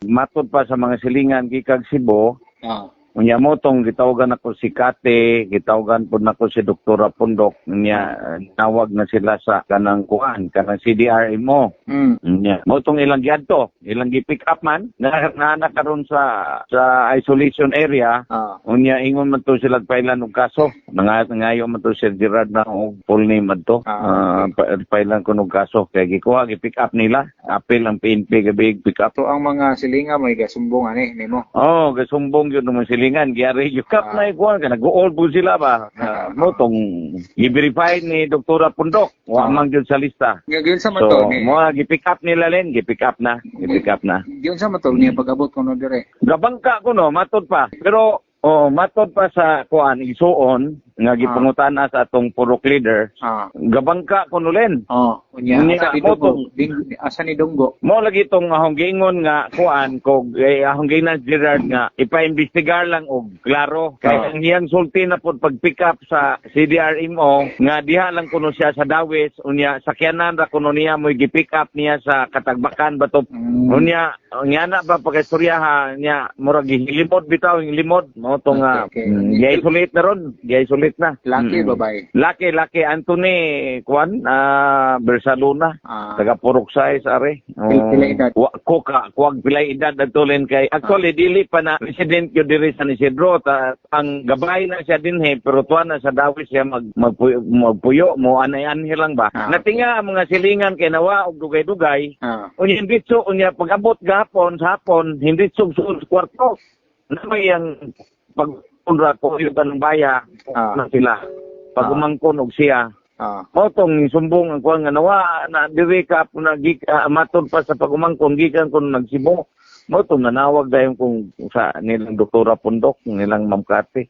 Matod pa sa mga silingan kikag Cebu, Ah. unya mo tong gitawagan ako si Kate, gitawagan po nako si Doktora Pundok, niya nawag na sila sa kanang kuan, kanang CDRMO. Niya mo tong ilang giadto, ilang gi-pick up man na karon sa isolation area. Ah. Unya ingon man to sila pailan og kaso. Nangayo man to Sir Gerard na og full name adto. Pailan ko og kaso kay gikuha gi-pick up nila. Apil ang PNP gabi pick up. So ang mga silinga may gasumbong ani nimo. Oh, gasumbong yun naman silingan. Giyari yung kap na ikuha ka. Nag-all po sila ba? Mo tong i-verify ni Doktora Pundok. Wa man yun sa lista. Gyud sa So, matol ni. mo gi-pick up nila len. Gi-pick up na. Gi-pick up na. Gyud sa matol niya pag-abot kuno dire. Gabangka ko no, matod pa. Pero, matod pa sa kuan isuon nga gipangutana sa atong purok leader. Gabangka ko no len. Unya asa ni Dunggo. Asa ni Dunggo. Mo lagi tong ahong giingon nga kuan kog ahong ginan Gerard nga ipa-investigar lang og klaro kay ang iyang sulti na pud pag-pick up sa CDRMO nga diha lang kuno siya sa Dawis unya sakyanan ra kuno niya mo gi-pick up niya sa Katagbakan bato. Unya na ba pag-istoryaha niya murag gilimod bitaw yung limod mo tong gi-isolate na ron, gi-isolate na. Laki babae. Laki Anthony kuan Bersaluna, taga Puruksay are. Pila edad? Kuwag pila edad adtulen kay actually dili pa na resident yo diri sa Isidro ang gabay na siya dinhi pero tuwa na sa Dawis siya magpuyo mo anay-anhi lang ba. Natinga ang mga silingan kay nawa og dugay-dugay. Unya inditso unya pag-abot gahapon sa hapon hindi sugsul kwarto. Namay ang pag-unra ko yung tanong baya na sila. Pag umangkon og siya mo tong sumbong ang kuan nga nawa na diri ka na matod pa sa pagumangkon gikan kun nagsibo mo tong nanawag dayon kung sa nilang Doktora Pundok nilang Ma'am Kate.